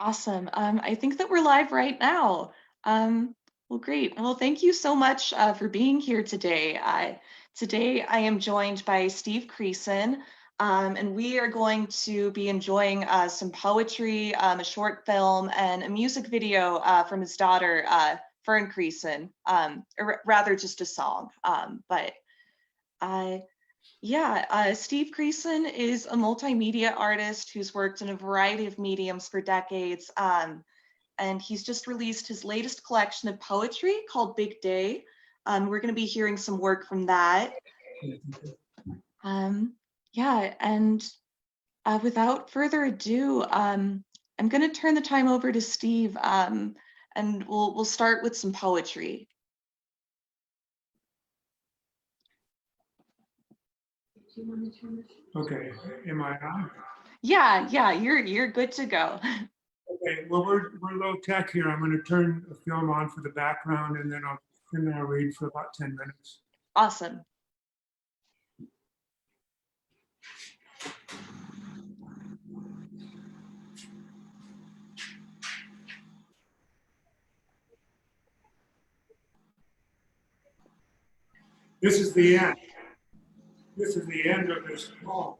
Awesome. I think that we're live right now. Um, well, great. Well, thank you so much for being here today. Today I am joined by Steve Creson, and we are going to be enjoying some poetry, a short film, and a music video from his daughter, Fern Creson, or rather just a song. But I Yeah, Steve Creson is a multimedia artist who's worked in a variety of mediums for decades. And he's just released his latest collection of poetry called Big Day. We're going to be hearing some work from that. Um, yeah, and without further ado, I'm going to turn the time over to Steve, and we'll start with some poetry. Okay, am I on? Yeah, you're good to go. Okay, well, we're low tech here. I'm going to turn the film on for the background and then I'll read for about 10 minutes. Awesome. This is the end. This is the end of this poem.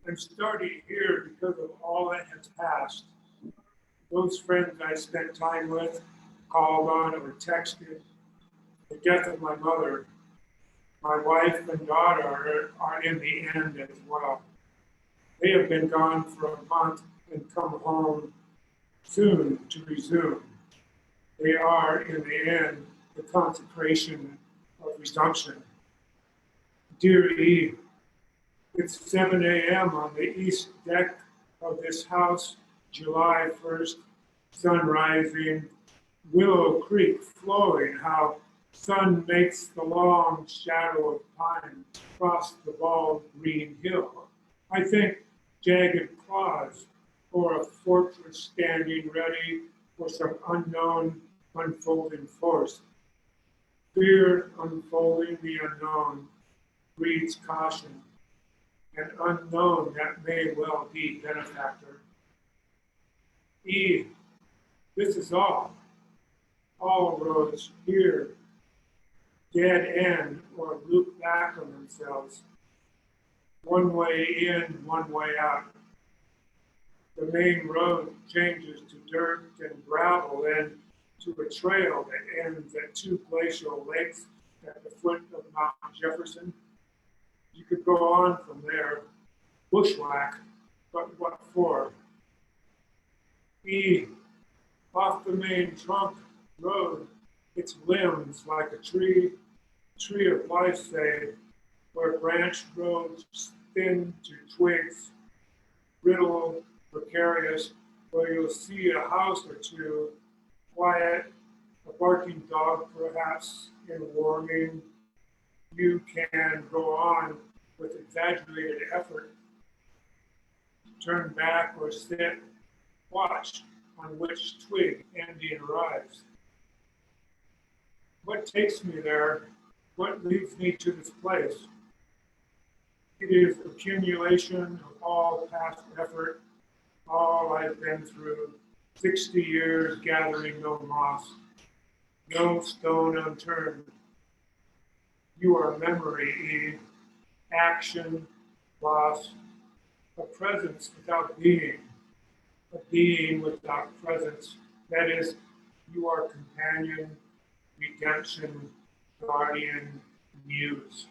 I'm starting here because of all that has passed. Those friends I spent time with, called on or texted, the death of my mother, my wife and daughter are in the end as well. They have been gone for a month and come home soon to resume. They are, in the end, the consecration of resumption. Dear E, it's 7 a.m. on the east deck of this house, July 1st, sun rising, Willow Creek flowing, how sun makes the long shadow of pine cross the bald green hill. I think jagged claws or a fortress standing ready for some unknown unfolding force. Fear unfolding the unknown breeds caution, an unknown that may well be benefactor. E, this is all roads here, dead end or loop back on themselves. One way in, one way out. The main road changes to dirt and gravel and to a trail that ends at two glacial lakes at the foot of Mount Jefferson. You could go on from there, bushwhack, but what for? E, off the main trunk road, its limbs like a tree of life, say, where branched roads thin to twigs, brittle, precarious, where you'll see a house or two, quiet, a barking dog perhaps in warming. You can go on with exaggerated effort, turn back or sit, watch on which twig Andean arrives. What takes me there? What leads me to this place? It is accumulation of all past effort, all I've been through, 60 years gathering no moss, no stone unturned. You are memory, Eve, action, loss, a presence without being, a being without presence. That is, you are companion, redemption, guardian, muse.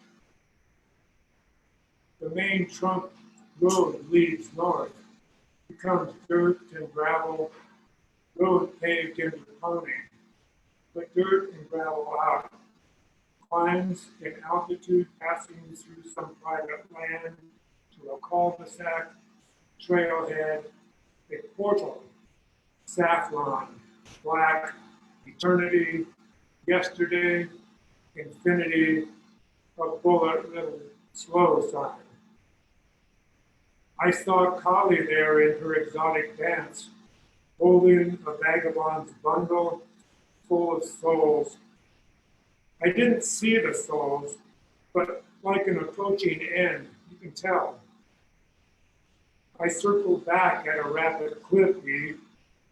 The main trunk road leads north, becomes dirt and gravel, road paved into pony, but dirt and gravel out, climbs in altitude passing through some private land to a cul-de-sac, trailhead, a portal, saffron, black, eternity, yesterday, infinity, a bullet little slow sign. I saw Kali there in her exotic dance, holding a vagabond's bundle full of souls. I didn't see the souls, but like an approaching end, you can tell. I circled back at a rapid clip,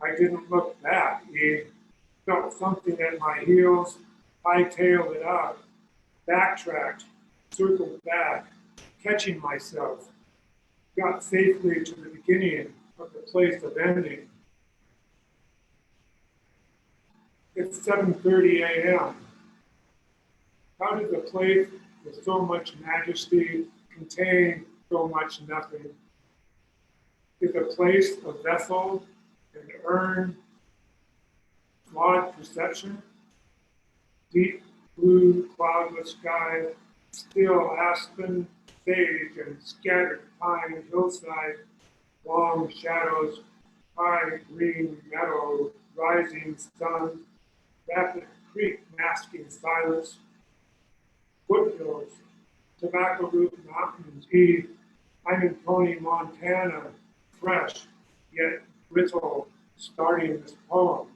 I didn't look back. He felt something at my heels, hightailed it out, backtracked, circled back, catching myself, got safely to the beginning of the place of ending. It's 7:30 a.m. How did the place with so much majesty contain so much nothing? Is a place a vessel, an urn, flawed perception, deep blue cloudless sky, still aspen, sage, and scattered pine hillside, long shadows, high green meadow, rising sun, rapid creek masking silence, foothills, tobacco root mountains, I'm in Pony, Montana, fresh yet brittle, starting this poem.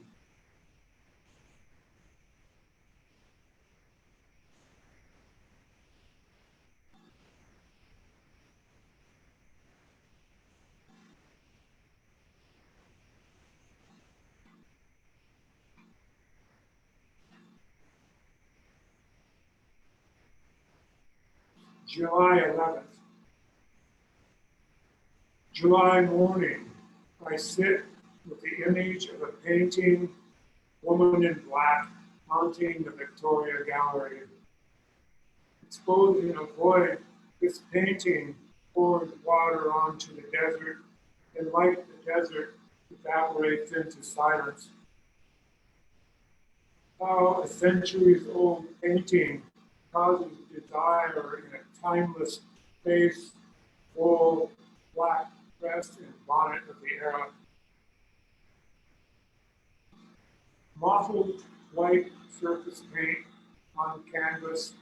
July 11th. July morning, I sit with the image of a painting, woman in black, haunting the Victoria Gallery. Exposing a void, this painting pours water onto the desert, and like the desert, evaporates into silence. How a centuries-old painting causes desire in a timeless face, full, black dress and bonnet of the era. Mottled white surface paint on canvas,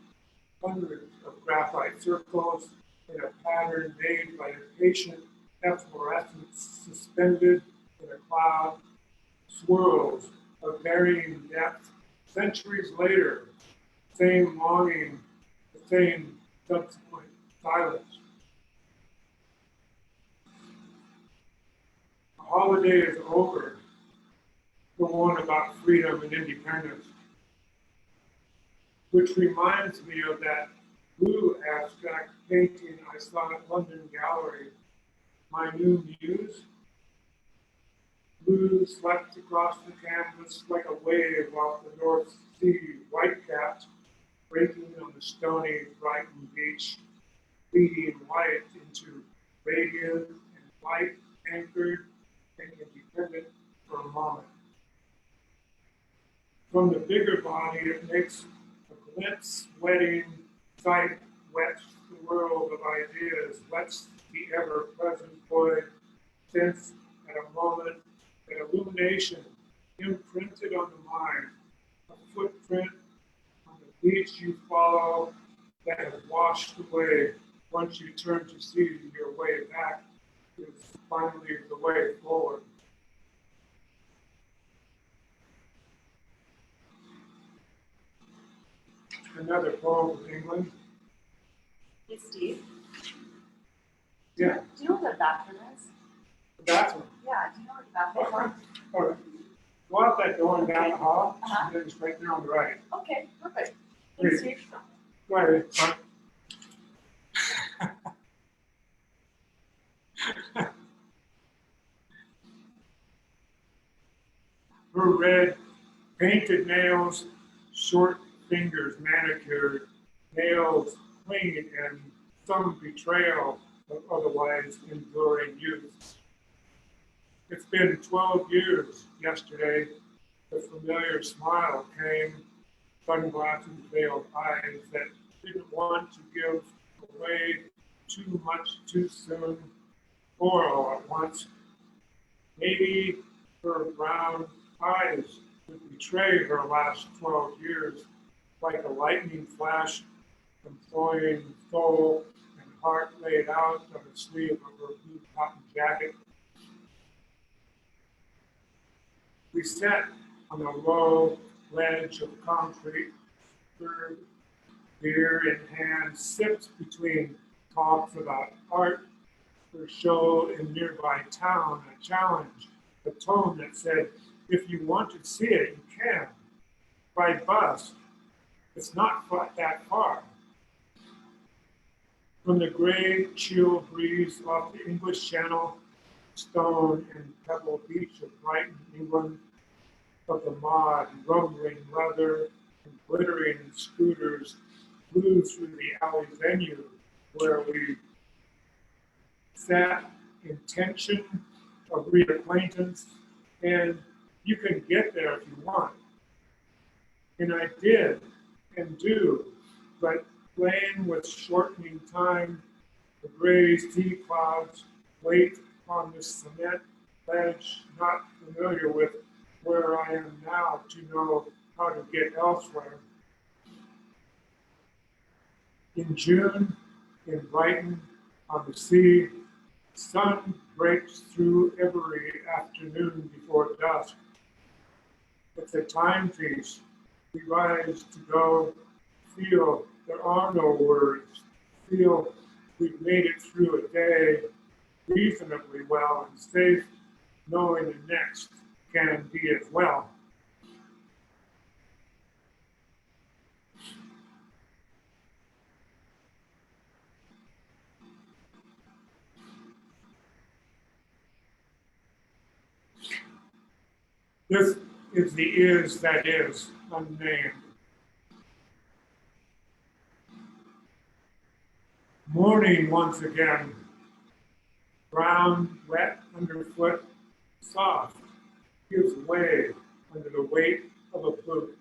hundreds of graphite circles in a pattern made by a patient efflorescence suspended in a cloud, swirls of varying depth. Centuries later, same longing, the same subsequent silence. The holiday is over, the one about freedom and independence, which reminds me of that blue abstract painting I saw at London Gallery, my new muse. Blue swept across the canvas like a wave off the North Sea, white-capped, breaking on the stony Brighton beach, bleeding light into radiant and light, anchored and independent for a moment. From the bigger body, it makes a glimpse, wetting sight, wets the world of ideas, wets the ever-present void, sense at a moment, an illumination imprinted on the mind, a footprint on the beach you follow that has washed away once you turn to see your way back is finally the way forward. Another poem from England. Hey, Steve. Yeah. Do you know what a bathroom is? The bathroom. Yeah, do you know what a bathroom is? All right. Go out that door and down the hall, and then it's right there on the right. Okay, perfect. Great. Thanks, Steve. Go ahead. Her red painted nails, short fingers manicured, nails clean and some betrayal of otherwise enduring youth. It's been 12 years yesterday. The familiar smile came, sunglasses, veiled eyes that didn't want to give away too much too soon or all at once. Maybe her brown eyes would betray her last 12 years like a lightning flash, employing soul and heart laid out on the sleeve of her blue cotton jacket. We sat on a low ledge of concrete, third beer in hand, sipped between talks about art, her show in nearby town, a challenge, a tone that said, if you want to see it, you can. By bus, it's not that far. From the gray, chill breeze off the English Channel, Stone and Pebble Beach of Brighton, England, of the mod, rumbling leather and glittering scooters flew through the alley venue where we sat in tension of reacquaintance, and you can get there if you want. And I did and do, but playing with shortening time, the gray sea clouds wait on the cement ledge, not familiar with where I am now to know how to get elsewhere. In June, in Brighton, on the sea, the sun breaks through every afternoon before dusk. It's a timepiece. We rise to go, feel there are no words, feel we've made it through a day reasonably well and safe, knowing the next can be as well. This is the is that is, unnamed. Morning once again, brown, wet underfoot, soft, gives way under the weight of a boot.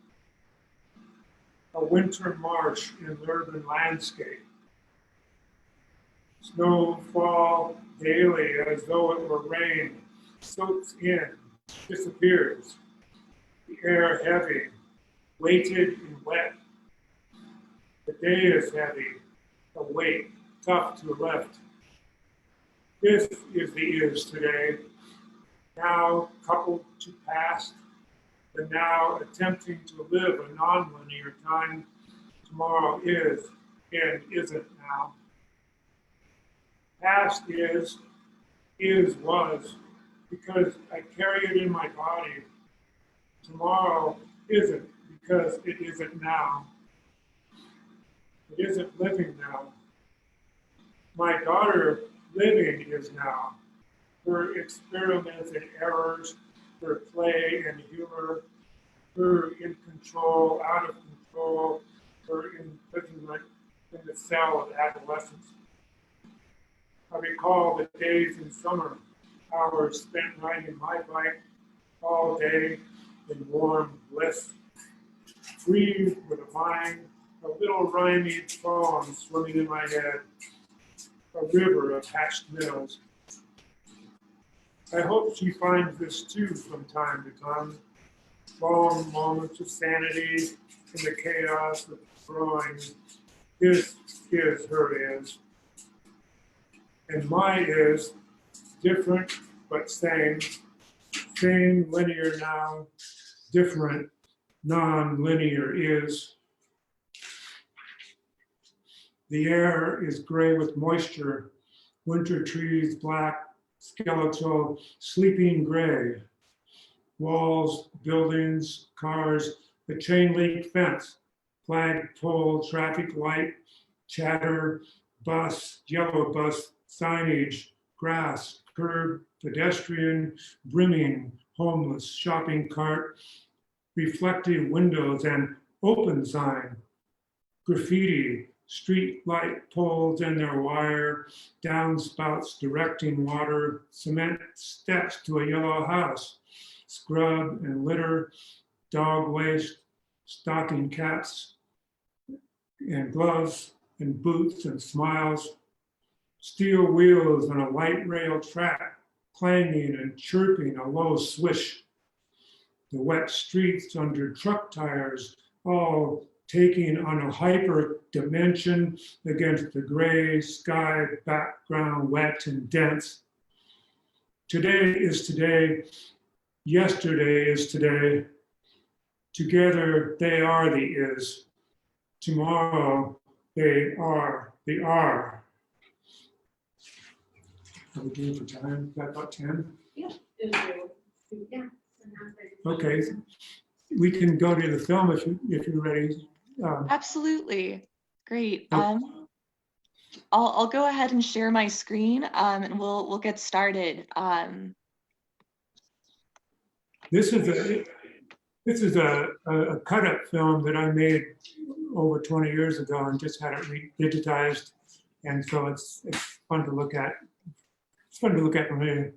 A winter marsh in urban landscape. Snowfall daily as though it were rain, soaks in, disappears. The air heavy, weighted and wet. The day is heavy, a weight, tough to lift. This is the is today, now coupled to past, the now attempting to live a nonlinear time. Tomorrow is and isn't now. Past is was, because I carry it in my body. Tomorrow isn't, because it isn't now. It isn't living now. My daughter living is now. Her experiments and errors, her play and humor, her in control, out of control, her imprisonment in the cell of adolescence. I recall the days in summer, hours spent riding my bike all day in warm bliss, free with a vine, a little rhymy poem swimming in my head, a river of hatched minnows. I hope she finds this too from time to time. Long moments of sanity in the chaos of growing. This is her is. And my is different but same. Same linear now, different non-linear is. The air is gray with moisture. Winter trees black, skeletal, sleeping gray. Walls, buildings, cars, a chain link fence, flagpole, traffic light, chatter, bus, yellow bus, signage, grass, curb, pedestrian, brimming, homeless, shopping cart, reflective windows and open sign, graffiti, street light poles and their wire, downspouts directing water, cement steps to a yellow house, scrub and litter, dog waste, stocking caps and gloves and boots and smiles, steel wheels on a light rail track, clanging and chirping a low swish, the wet streets under truck tires, all taking on a hyper dimension against the gray sky background, wet and dense. Today is today, yesterday is today. Together they are the is. Tomorrow they are the are. Are we doing for time? Is that about 10? Yeah, it is. Okay, we can go to the film if you're ready. Absolutely. Great. Oh, I'll go ahead and share my screen, and we'll get started. this is a cut-up film that I made over 20 years ago and just had it digitized, and so it's fun to look at. It's fun to look at from here.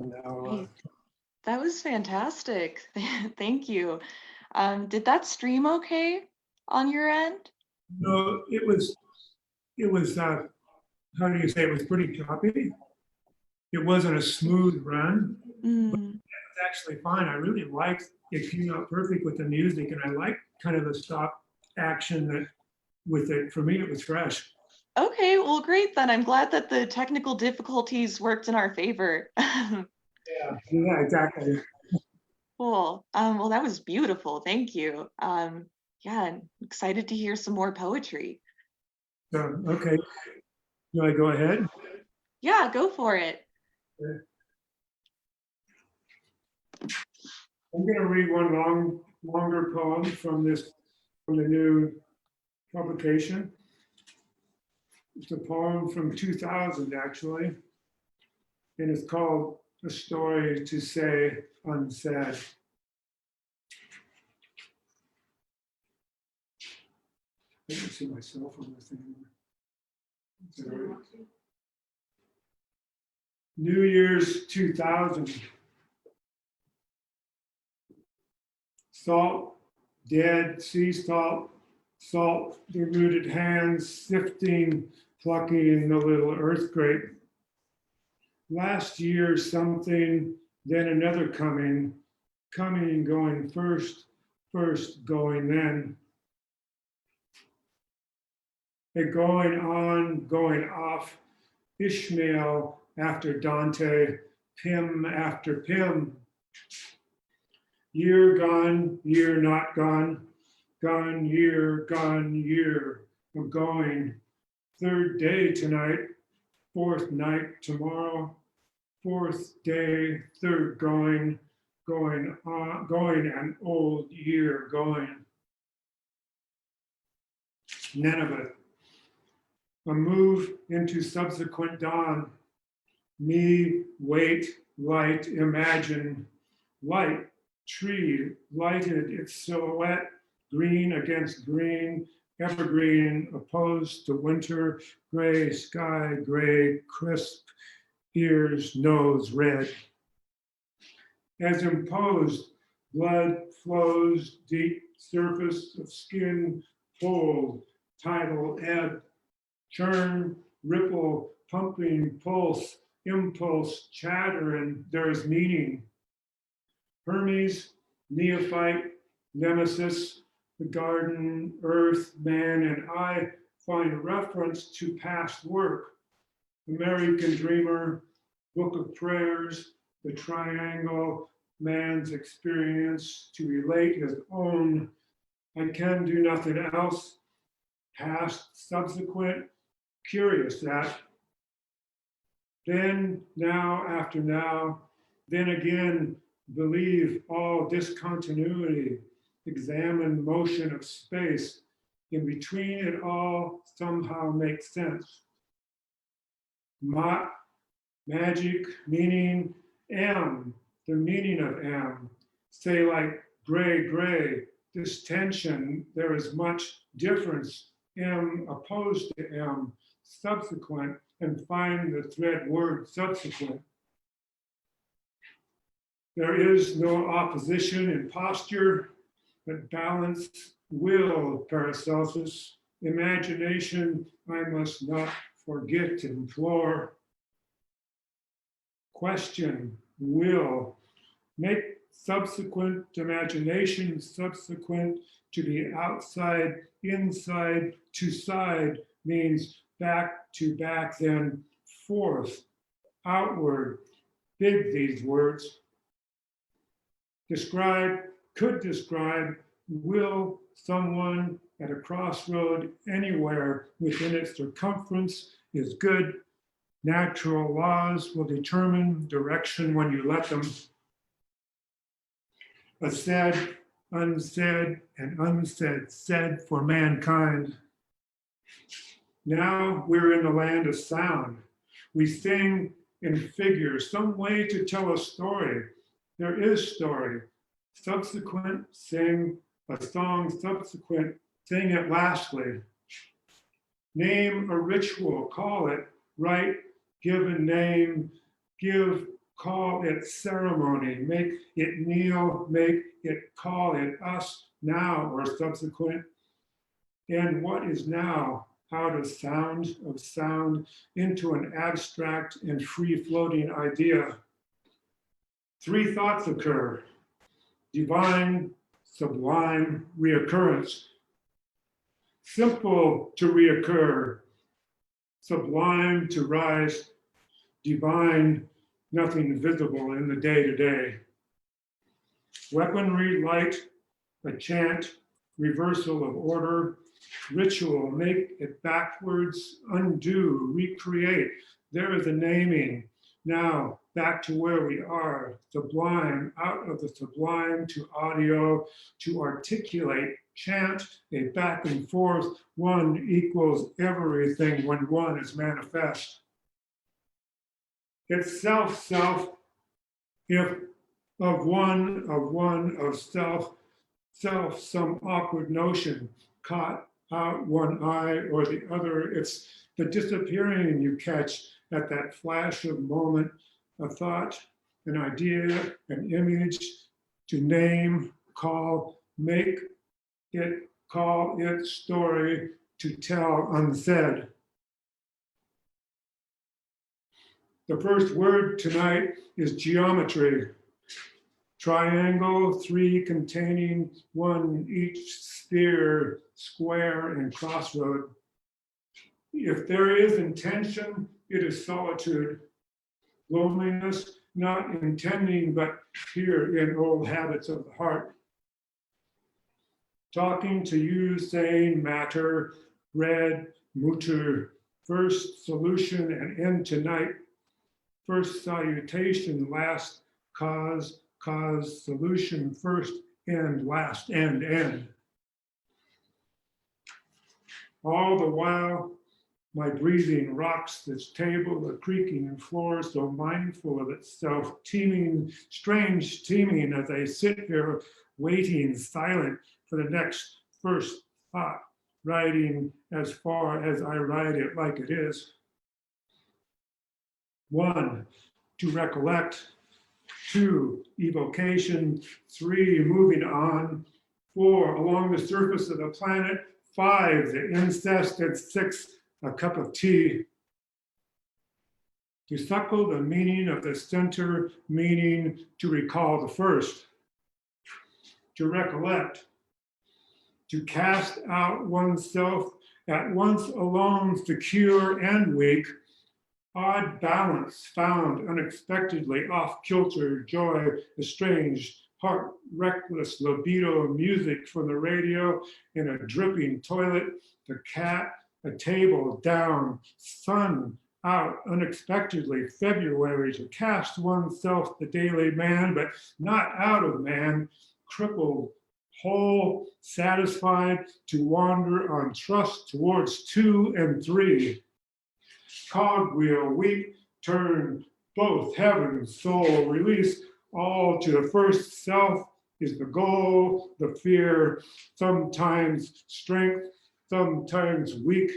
Now, Great. That was fantastic. Thank you. Did that stream okay on your end? no, it was how do you say, it was pretty choppy. It wasn't a smooth run. Mm, It's actually fine. I really liked it. Came out perfect with the music, and I like kind of the stop action that with it. For me, it was fresh. okay, well, great then. I'm glad that the technical difficulties worked in our favor. Yeah, yeah, exactly. Cool. Well, that was beautiful. Thank you. Yeah, I'm excited to hear some more poetry. So, okay, do I go ahead? Yeah, go for it. I'm going to read one longer poem from the new publication. It's a poem from 2000, actually, and it's called "A Story to Say Unsaid." I can see myself on this thing. Is that all right? New Year's 2000. Salt, dead sea salt, salt, their rooted hands sifting, plucking the little earthquake. Last year, something, then another coming, coming, going first, first, going then. A going on, going off, Ishmael after Dante, Pym after Pym. Year gone, year not gone, gone year of going. Third day tonight, fourth night tomorrow, fourth day, third going, going on, going an old year going. Nineveh, a move into subsequent dawn. Me, wait, light, imagine, light, tree, lighted its silhouette, green against green, evergreen, opposed to winter, gray sky, gray, crisp, ears, nose, red. As imposed, blood flows, deep surface of skin, fold, tidal ebb, churn, ripple, pumping, pulse, impulse, chatter, and there is meaning. Hermes, neophyte, nemesis, the garden, earth, man, and I find reference to past work. American Dreamer, Book of Prayers, the triangle, man's experience to relate his own. I can do nothing else. Past, subsequent, curious that. Then, now, after now, then again, believe all discontinuity, examine motion of space. In between it all somehow makes sense. Magic, meaning, M, the meaning of M. Say like gray, gray, this tension, there is much difference, M opposed to M, subsequent, and find the thread word subsequent. There is no opposition in posture, but balance, will, Paracelsus, imagination, I must not forget to implore. Question, will, make subsequent imagination subsequent to be outside, inside, to side means back to back, then forth, outward. Big these words. Describe, could describe, will someone at a crossroad anywhere within its circumference is good. Natural laws will determine direction when you let them. A said, unsaid, and unsaid, said for mankind. Now we're in the land of sound. We sing in figures, some way to tell a story. There is story. Subsequent, sing a song subsequent, sing it lastly. Name a ritual, call it, write, give a name, give, call it ceremony, make it kneel, make it call it us now or subsequent. And what is now out of sound into an abstract and free-floating idea. Three thoughts occur: divine, sublime, reoccurrence. Simple to reoccur, sublime to rise, divine, nothing visible in the day-to-day. Weaponry, light, a chant, reversal of order, ritual, make it backwards, undo, recreate. There is a naming. Now, back to where we are, sublime, out of the sublime to audio, to articulate, chant, a back and forth, one equals everything when one is manifest. It's self, if of one, of self, some awkward notion, caught out one eye or the other. It's the disappearing you catch at that flash of moment, a thought, an idea, an image, to name, call, make it, call it story, to tell unsaid. The first word tonight is geometry. Triangle, three containing one each, sphere, square, and crossroad. If there is intention, it is solitude. Loneliness, not intending, but here in old habits of the heart. Talking to you, saying matter, red, mutter, first solution and end tonight. First salutation, last cause, solution, first, end, last, end. All the while, my breathing rocks this table, the creaking floor, so mindful of itself, teeming, strange teeming as I sit here waiting, silent for the next first thought, writing as far as I write it like it is. 1, to recollect. 2, evocation. 3, moving on. 4, along the surface of the planet. 5, the incest. And 6, a cup of tea. To suckle the meaning of the center, meaning to recall the first. To recollect. To cast out oneself, at once alone, secure and weak. Odd balance found unexpectedly, off kilter, joy, estranged, heart, reckless, libido, music from the radio, in a dripping toilet, the cat, a table down, sun out unexpectedly, February, to cast oneself the daily man, but not out of man, crippled, whole, satisfied, to wander on trust towards 2 and 3. Cogwheel, weak, turn, both heaven, soul, release, all to the first self is the goal, the fear, sometimes strength, sometimes weak,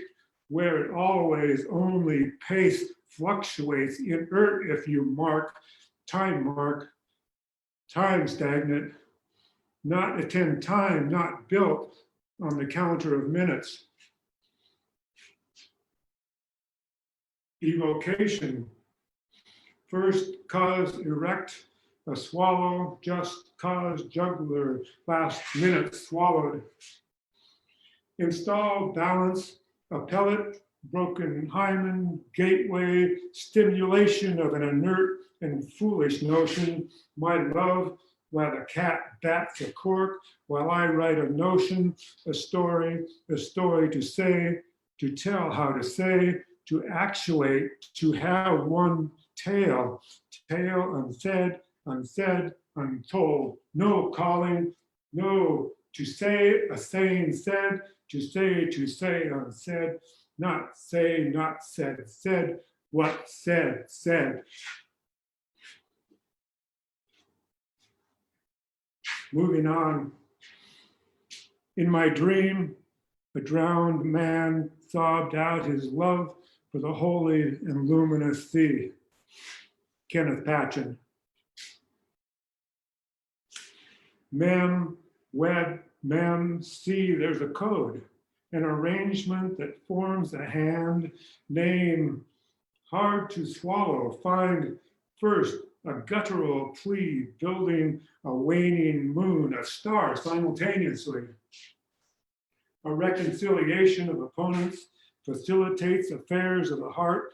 where it always only pace fluctuates, inert if you mark, time stagnant, not attend time, not built on the counter of minutes. Evocation. First cause erect, a swallow, just cause jugular, last minute swallowed. Install balance, a pellet, broken hymen, gateway, stimulation of an inert and foolish notion, my love, while the cat bats a cork, while I write a notion, a story to say, to tell how to say, to actuate, to have one tale, unsaid, untold, no calling, no, to say, a saying said, to say, unsaid, not say, not said, what said. Moving on. In my dream, a drowned man sobbed out his love for the holy and luminous sea. Kenneth Patchen. Mem, wed, mem, see, there's a code, an arrangement that forms a hand, name, hard to swallow, find first a guttural plea, building a waning moon, a star simultaneously. A reconciliation of opponents facilitates affairs of the heart,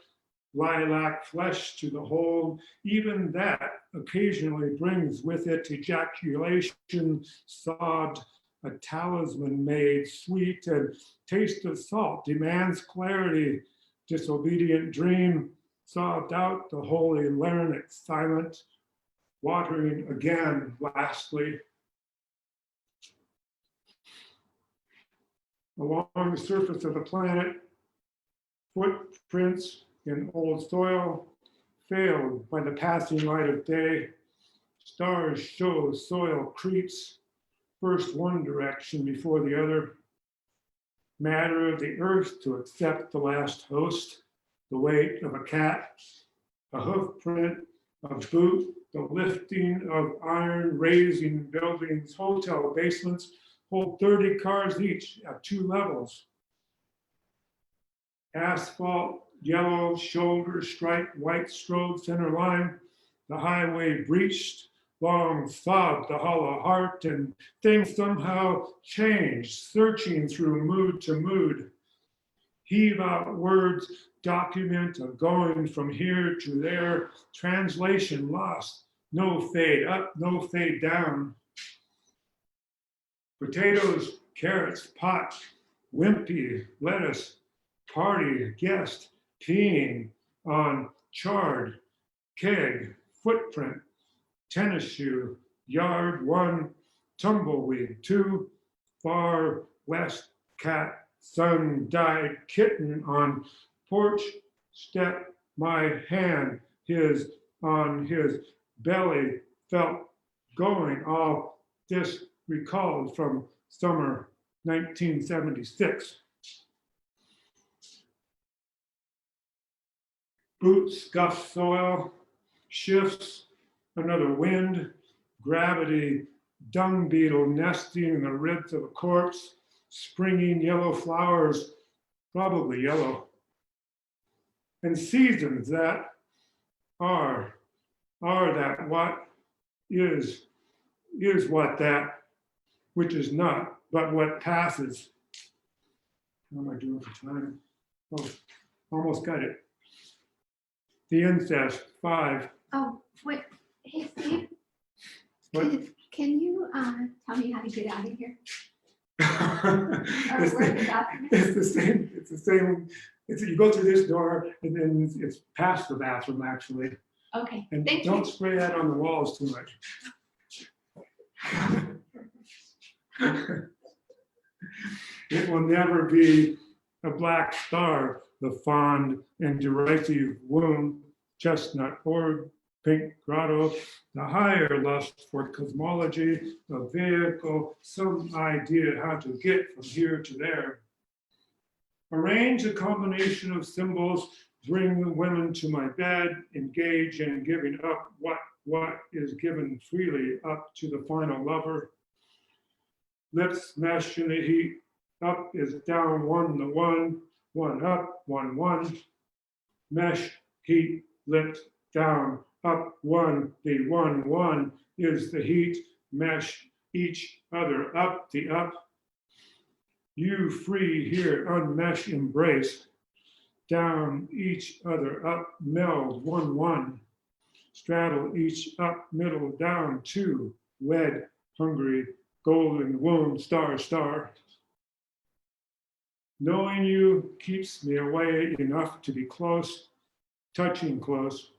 lilac flesh to the whole. Even that occasionally brings with it ejaculation, sobbed, a talisman made sweet, and taste of salt demands clarity. Disobedient dream sobbed out the holy larynx, silent, watering again, lastly. Along the surface of the planet, footprints in old soil, failed by the passing light of day. Stars show soil creeps, first one direction before the other. Matter of the earth to accept the last host, the weight of a cat, a hoof print, a boot, the lifting of iron, raising buildings, hotel basements, hold 30 cars each at 2 levels. Asphalt, yellow, shoulder stripe, white strode, center line, the highway breached, long sobbed the hollow heart, and things somehow changed, searching through mood to mood. Heave out words, document a going from here to there, translation lost, no fade up, no fade down. Potatoes, carrots, pot, wimpy, lettuce, party, guest, peeing on charred, keg, footprint, tennis shoe, yard 1, tumbleweed 2, far west, cat, sun dyed kitten on porch, step, my hand, his on his belly, felt going, all this recalled from summer 1976. Boots scuff soil, shifts, another wind, gravity, dung beetle nesting in the ribs of a corpse, springing yellow flowers, probably yellow. And seasons that are that what is what that which is not, but what passes. How am I doing for time? Oh, almost got it. The incest, 5. Oh, wait, hey Steve, What? can you tell me how to get out of here? It's where the- the bathroom it's the same, you go through this door and then it's past the bathroom actually. Okay, And thank don't you. spray that on the walls too much. It will never be a black star, the fond and derisive womb, chestnut orb, pink grotto, the higher lust for cosmology, a vehicle, some idea how to get from here to there. Arrange a combination of symbols, bring the women to my bed, engage in giving up what is given freely up to the final lover. Lips mesh in the heat, up is down 1 to 1, 1 up, 1 1. Mesh, heat, lips, down, up 1, the 1 1 is the heat, mesh each other up, the up. You free here, unmesh, embrace, down each other, up, meld, 1 1. Straddle each up, middle, down, 2, wed, hungry, golden womb, star, star. Knowing you keeps me away enough to be close, touching close.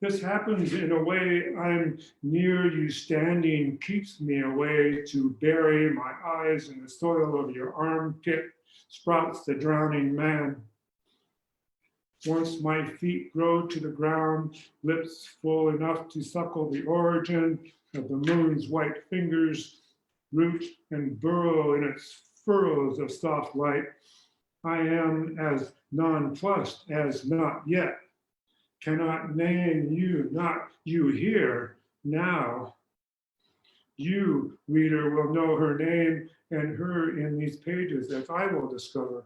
This happens in a way I'm near you standing, keeps me away to bury my eyes in the soil of your armpit, sprouts the drowning man. Once my feet grow to the ground, lips full enough to suckle the origin of the moon's white fingers, root and burrow in its furrows of soft light, I am as nonplussed as not yet. cannot name you, not you here, now. You, reader, will know her name and her in these pages, as I will discover.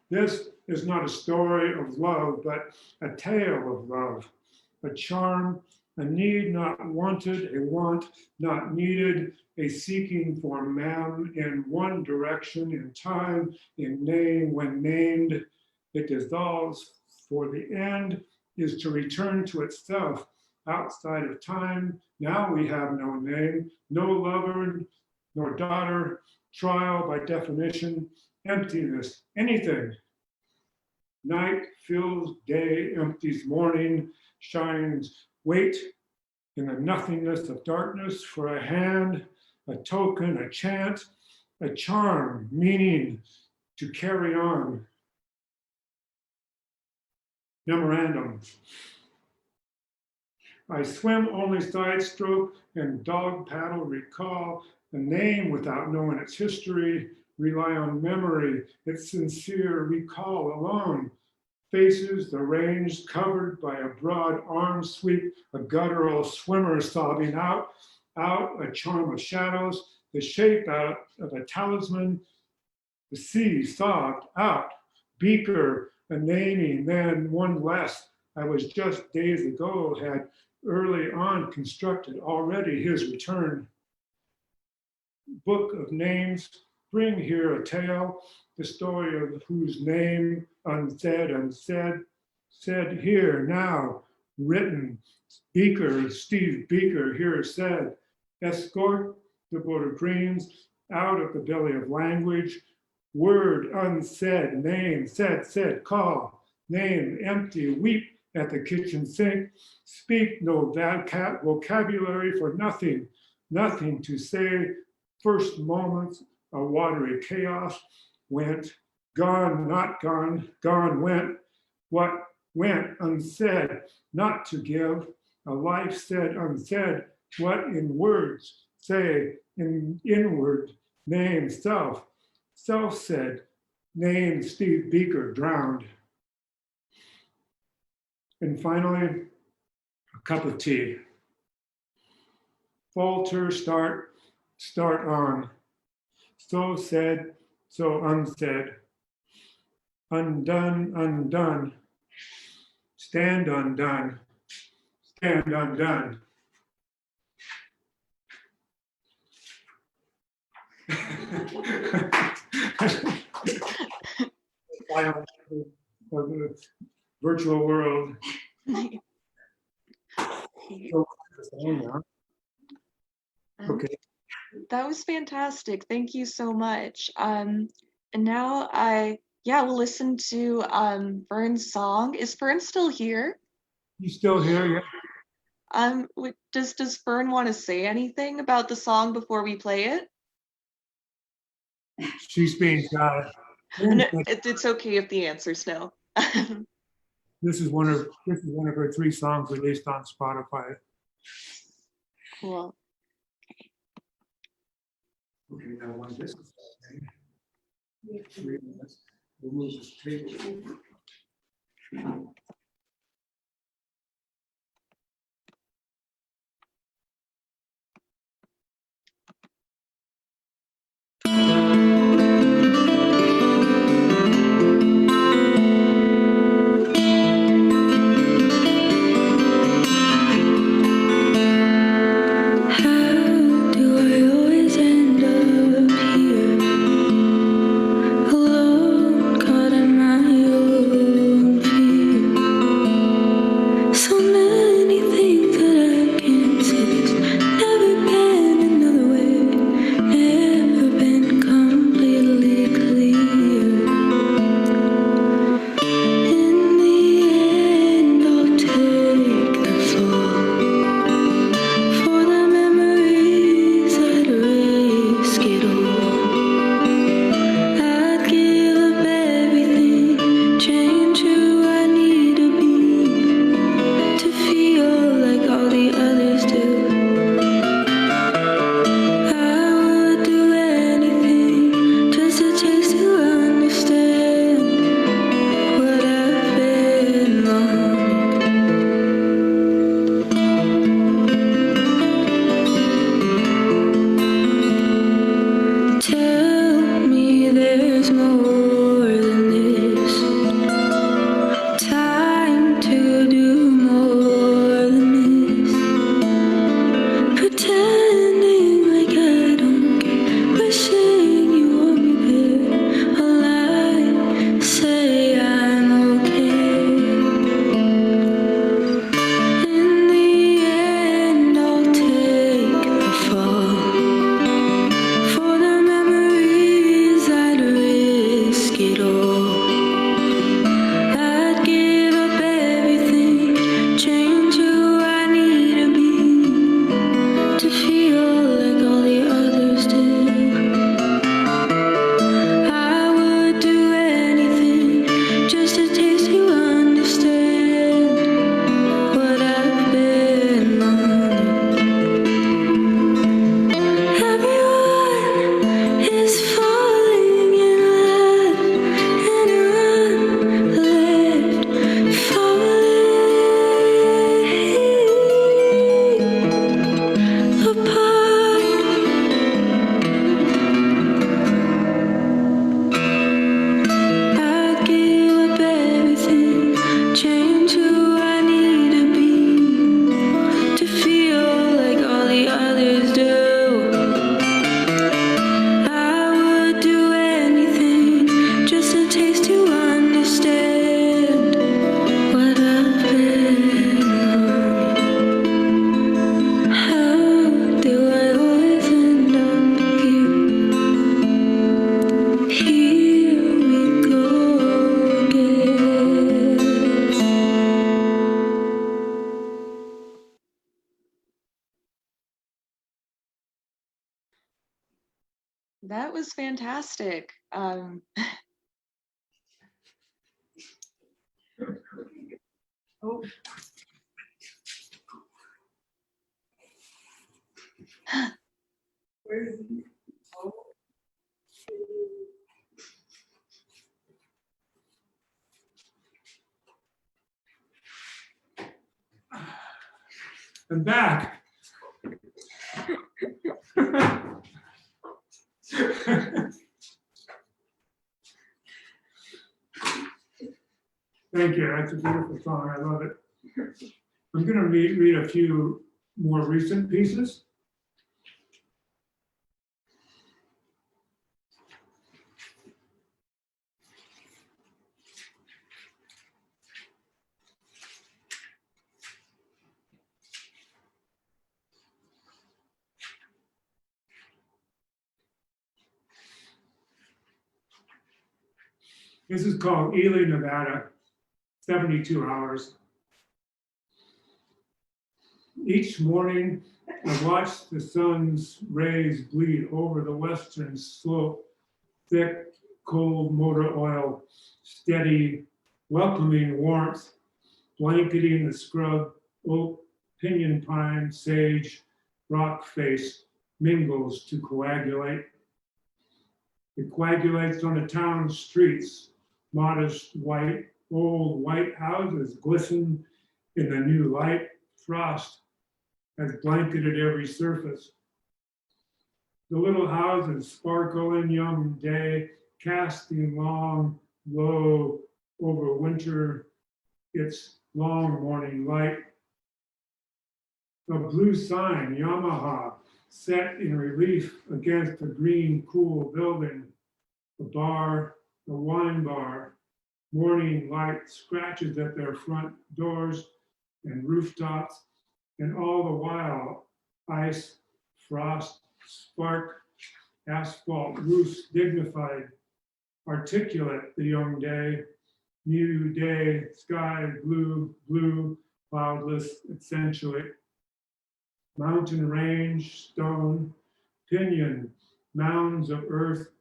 This is not a story of love, but a tale of love, a charm, a need not wanted, a want not needed, a seeking for man in one direction, in time, in name. When named, it dissolves, for the end is to return to itself outside of time. Now we have no name, no lover, nor daughter, trial by definition, emptiness, anything. Night fills day, empties morning, shines, wait in the nothingness of darkness for a hand, a token, a chant, a charm, meaning to carry on. Memorandum. I swim only side stroke and dog paddle, recall a name without knowing its history, rely on memory, its sincere recall alone. Faces, the range covered by a broad arm sweep, a guttural swimmer sobbing out, a charm of shadows, the shape out of a talisman, the sea sobbed out, beaker, a naming, then one less. I was just days ago, had early on constructed already his return. Book of names, bring here a tale, the story of whose name unsaid, said here now, written. Beaker, Steve Beaker here said, escort the boat of dreams out of the belly of language, word unsaid, name, said, call, name, empty, weep at the kitchen sink, speak no vocabulary for nothing, nothing to say, first moments of watery chaos, went, gone, not gone, gone, went, what went unsaid, not to give, a life said unsaid, what in words say, in inward, name, self said, name, Steve Beaker, drowned. And finally, a cup of tea. Falter, start on. So said, so unsaid. Undone. Stand undone. Stand undone. Of the virtual world. Okay. That was fantastic. Thank you so much. And now we'll listen to Vern's song. Is Vern still here? You still here? Yeah. Does Vern want to say anything about the song before we play it? She's being shy. No, it's okay if the answer's no. This is one of her 3 songs released on Spotify. Cool. Okay, now when this is we'll move this table over. Alone, caught in my own fear. more than this. Time to do more than this. Pretending like I don't care. Wishing you want me there. All I say I'm okay. In the end, I'll take the fall. For the memories, I'd risk it all. I'd give up everything, change who I need to be, to feel like all the others did. I would do anything, just to taste you, understand what I've been on. Everyone is falling in love, and I'm left falling apart. I'd give up everything, change who I need to be, to feel like all the others do. I would do anything, just a taste to understand what I've been on. How do I always end up here? Here we go again. That was fantastic. Oh, where is he? Oh. I'm back. Thank you. That's a beautiful song. I love it. I'm going to read a few more recent pieces. This is called Ely, Nevada, 72 hours. Each morning, I watch the sun's rays bleed over the western slope, thick, cold motor oil, steady, welcoming warmth, blanketing the scrub, oak, pinyon pine, sage, rock face, mingles to coagulate. It coagulates on the town streets. Modest white, old white houses glisten in the new light. Frost has blanketed every surface. The little houses sparkle in young day, casting long, low over winter, its long morning light. A blue sign, Yamaha, set in relief against a green, cool building. A bar, a wine bar, morning light scratches at their front doors and rooftops, and all the while, ice, frost, spark, asphalt roofs dignified, articulate the young day, new day, sky blue, blue, cloudless, accentuate. Mountain range, stone, pinyon, mounds of earth,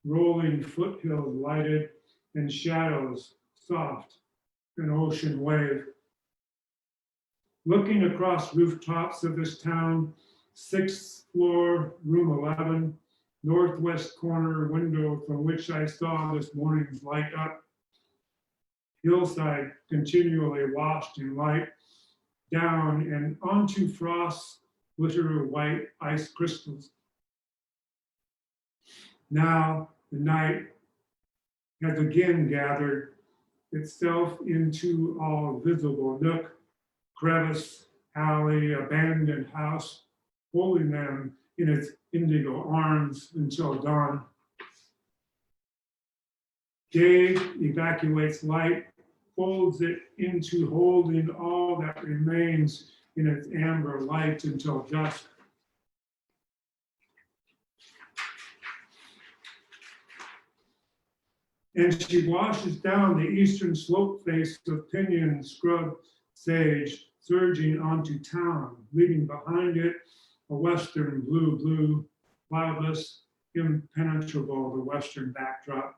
rolling foothills lighted, and shadows soft, an ocean wave. Looking across rooftops of this town, 6th floor, room 11, northwest corner window from which I saw this morning's light up. Hillside continually washed in light, down and onto frost, glitter white ice crystals. Now the night has again gathered itself into all visible nook, crevice, alley, abandoned house, holding them in its indigo arms until dawn. Day evacuates light, folds it into holding all that remains in its amber light until dusk. And she washes down the eastern slope face of pinyon scrub sage, surging onto town, leaving behind it a western blue, cloudless, impenetrable, the western backdrop.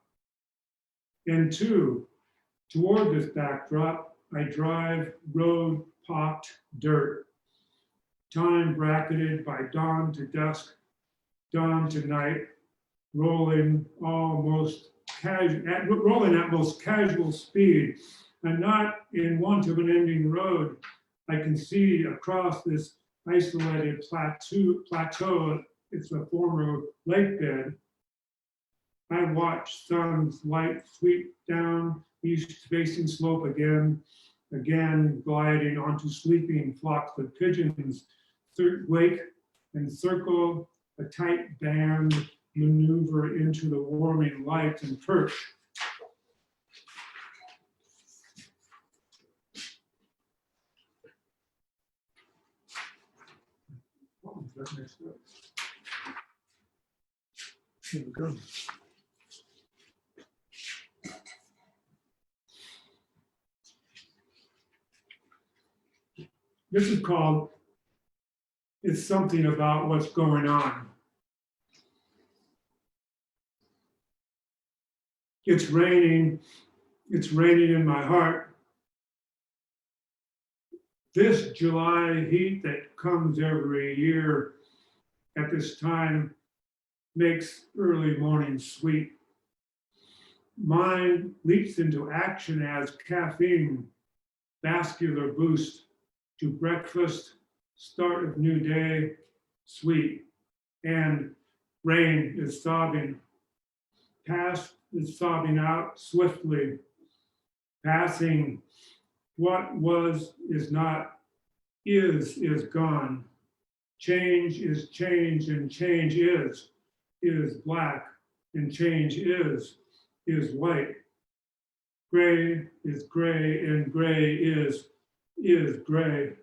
And toward this backdrop, I drive road pocked dirt, time bracketed by dawn to dusk, dawn to night, rolling at most casual speed, and not in want of an ending road. I can see across this isolated plateau, it's a former lake bed. I watch sun's light sweep down east-facing slope again, gliding onto sleeping flocks of pigeons, wake and circle, a tight band, maneuver into the warming light and perch. What was that next up? Here we go. This is called It's Something About What's Going On. It's raining in my heart. This July heat that comes every year at this time makes early morning sweet. Mind leaps into action as caffeine, vascular boost to breakfast, start of new day, sweet. And rain is sobbing. Past is sobbing out swiftly, passing. What was is not, is gone. Change is change, and change is black, and change is white. Gray is gray, and gray is gray.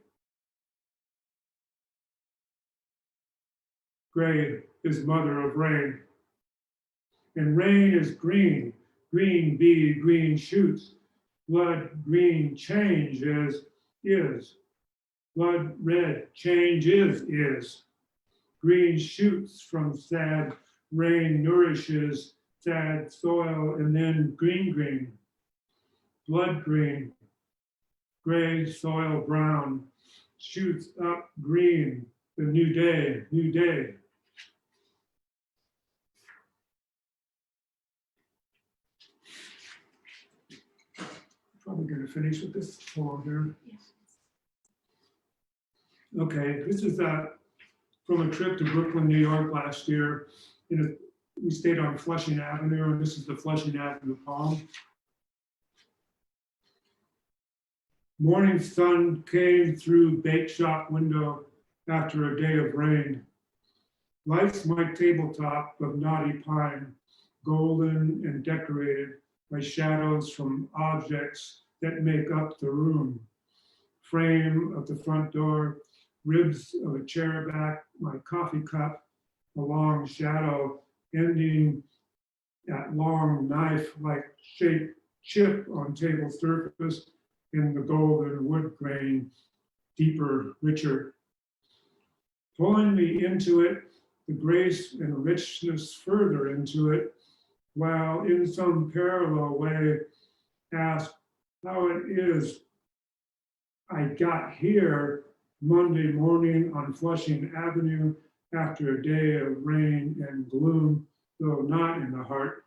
Gray is mother of rain. And rain is green, green bee, green shoots. Blood green change is. Blood red change is. Green shoots from sad rain nourishes sad soil, and then green. Blood green, gray soil brown, shoots up green, the new day. Probably going to finish with this poem here. Okay, this is from a trip to Brooklyn, New York last year. We stayed on Flushing Avenue, and this is the Flushing Avenue poem. Morning sun came through bake shop window after a day of rain. Lights my tabletop of knotty pine, golden and decorated by shadows from objects that make up the room. Frame of the front door, ribs of a chair back, my coffee cup, a long shadow ending at long knife-like shape chip on table surface in the golden wood grain, deeper, richer. Pulling me into it, the grace and richness further into it, while in some parallel way ask how it is I got here Monday morning on Flushing Avenue after a day of rain and gloom, though not in the heart.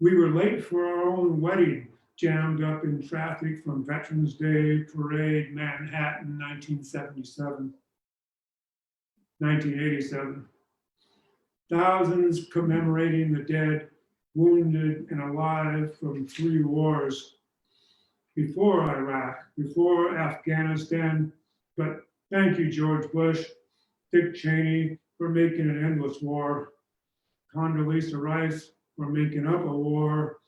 We were late for our own wedding, jammed up in traffic from Veterans Day Parade, Manhattan, 1987. thousands commemorating the dead, wounded, and alive from 3 wars before Iraq, before Afghanistan. But thank you, George Bush, Dick Cheney, for making an endless war, Condoleezza Rice for making up a war.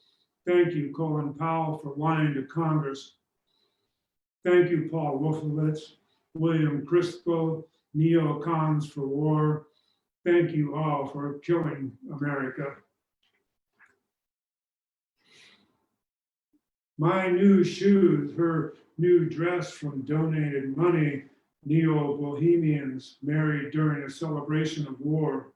Thank you, Colin Powell, for lying to Congress. Thank you, Paul Wolfowitz, William Crispo, neocons for war. Thank you all for killing America. My new shoes, her new dress from donated money, neo-bohemians married during a celebration of war.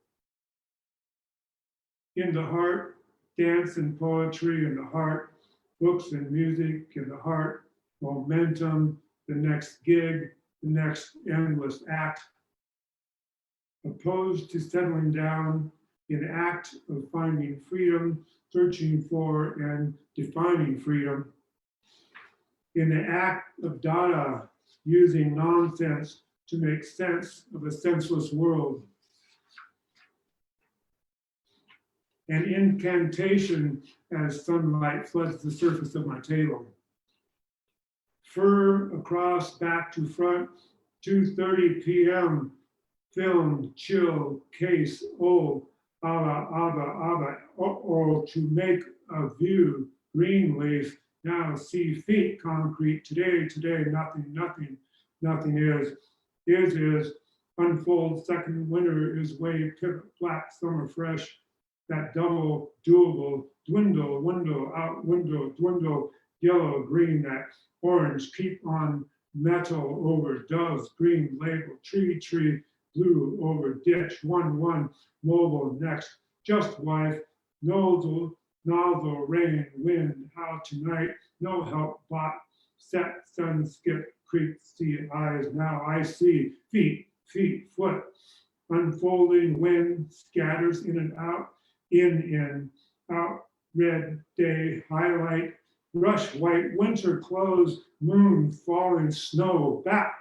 In the heart, dance and poetry in the heart, books and music in the heart, momentum, the next gig, the next endless act. Opposed to settling down, in act of finding freedom, searching for and defining freedom. In the act of Dada, using nonsense to make sense of a senseless world. An incantation as sunlight floods the surface of my table. Fur across, back to front, 2:30 p.m. Filmed, chill, case, abba, to make a view, green leaf, now see feet, concrete, today, nothing is, unfold, second winter is way, pivot, black, summer, fresh, that double, doable, dwindle, window, out, window, dwindle, yellow, green, that orange, keep on, metal, over, doves, green, label, tree, blue, over, ditch, one, mobile, next, just wife, nozzle, rain, wind, how tonight, no help, bot, set, sun, skip, creep, see, eyes, now I see, feet, foot, unfolding, wind, scatters in and out, in, out, red, day, highlight, rush, white, winter clothes, moon, falling, snow, bapping,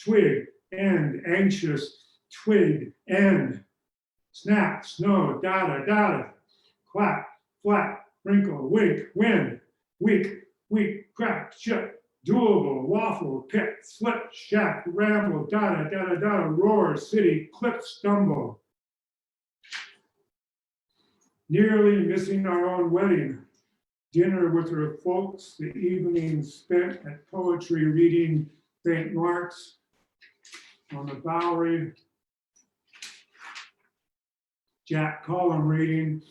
twig, end, anxious, twig, end, snap, snow, dada, clap, flat, wrinkle, wink, wind, weak, crack, shut, doable, waffle, pit, slip, shack, ramble, dada, roar, city, clip, stumble. Nearly missing our own wedding. Dinner with her folks, the evening spent at poetry reading St. Mark's on the Bowery. Jack Column reading,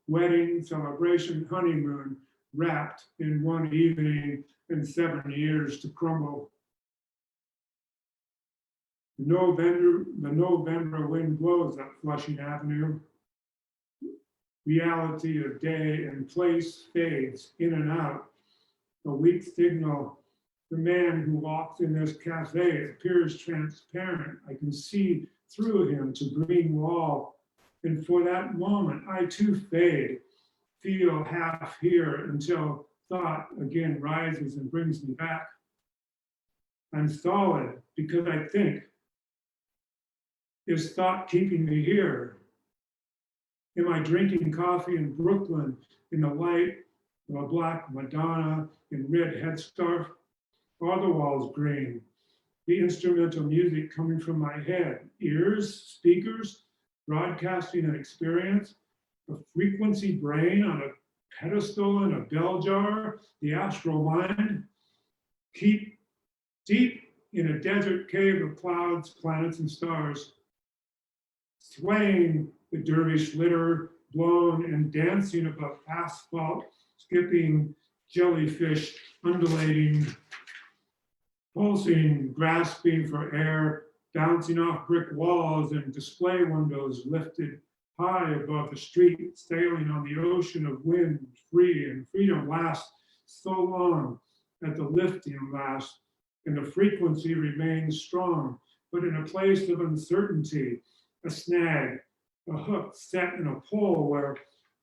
wedding, celebration, honeymoon, wrapped in one evening and 7 years to crumble. The November wind blows up Flushing Avenue. Reality of day and place fades in and out. A weak signal. The man who walks in this cafe appears transparent. I can see through him to green wall. And for that moment, I too fade, feel half here until thought again rises and brings me back. I'm solid because I think. Is thought keeping me here? Am I drinking coffee in Brooklyn in the light of a black Madonna in red headscarf? Are the walls green? The instrumental music coming from my head, ears, speakers, broadcasting an experience, a frequency brain on a pedestal in a bell jar, the astral mind, keep deep in a desert cave of clouds, planets, and stars, swaying the dervish litter, blown and dancing above asphalt, skipping jellyfish, undulating, pulsing, grasping for air, bouncing off brick walls and display windows lifted high above the street, sailing on the ocean of wind, free, and freedom lasts so long that the lifting lasts, and the frequency remains strong, but in a place of uncertainty, a snag, a hook set in a pole where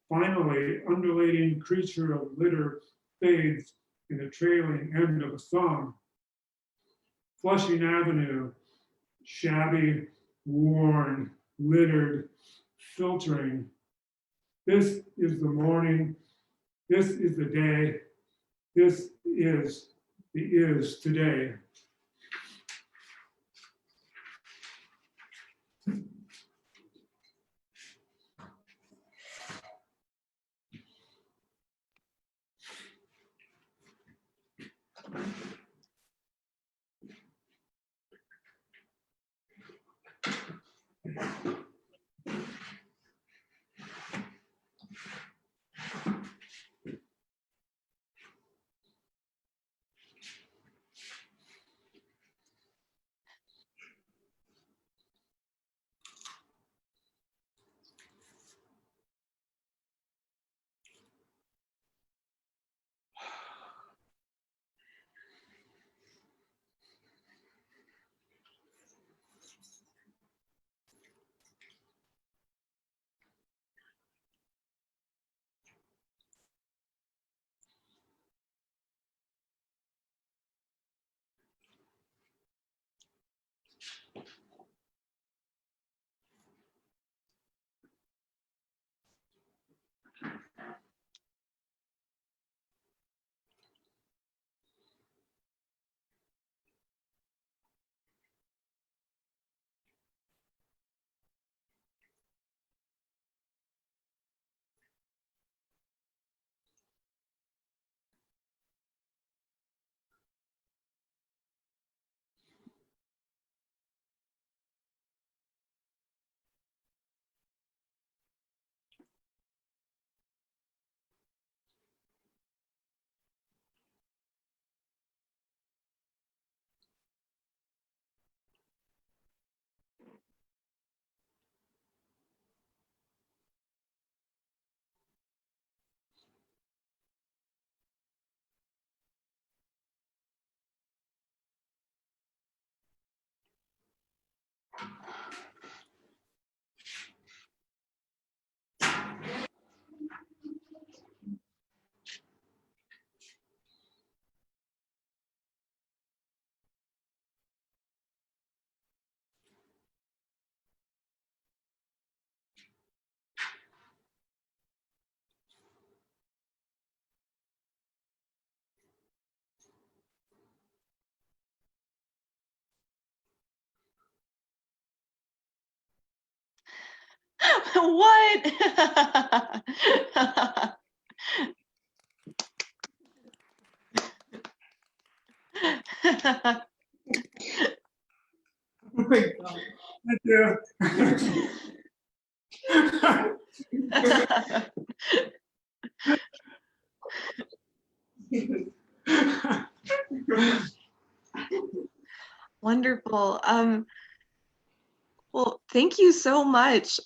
finally undulating creature of litter fades in the trailing end of a song. Flushing Avenue, shabby, worn, littered, filtering. This is the morning. This is the day. This is the is today. What? Oh my God. Thank you. Wonderful. Well, thank you so much.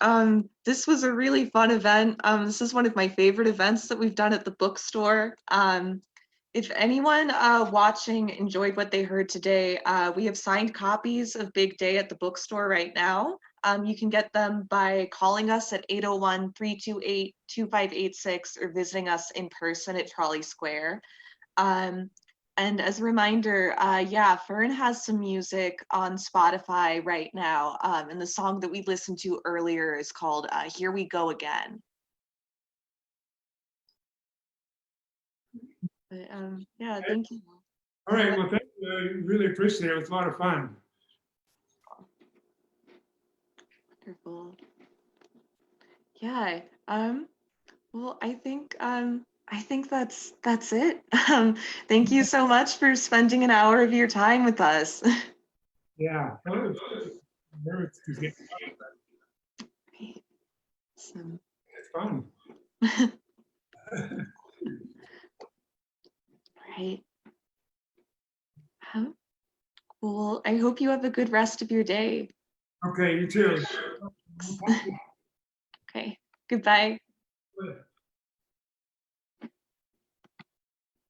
This was a really fun event. This is one of my favorite events that we've done at the bookstore. If anyone watching enjoyed what they heard today, we have signed copies of Big Day at the bookstore right now. You can get them by calling us at 801-328-2586 or visiting us in person at Trolley Square. And as a reminder, yeah, Fern has some music on Spotify right now. And the song that we listened to earlier is called Here We Go Again. But, yeah, thank you. All right, well, thank you. I really appreciate it. It was a lot of fun. Wonderful. Yeah. Well, I think that's it. Thank you so much for spending an hour of your time with us. Yeah. Well, nervous to get Awesome. it's fun. Right. Well, I hope you have a good rest of your day. Okay, you too. Okay. Goodbye.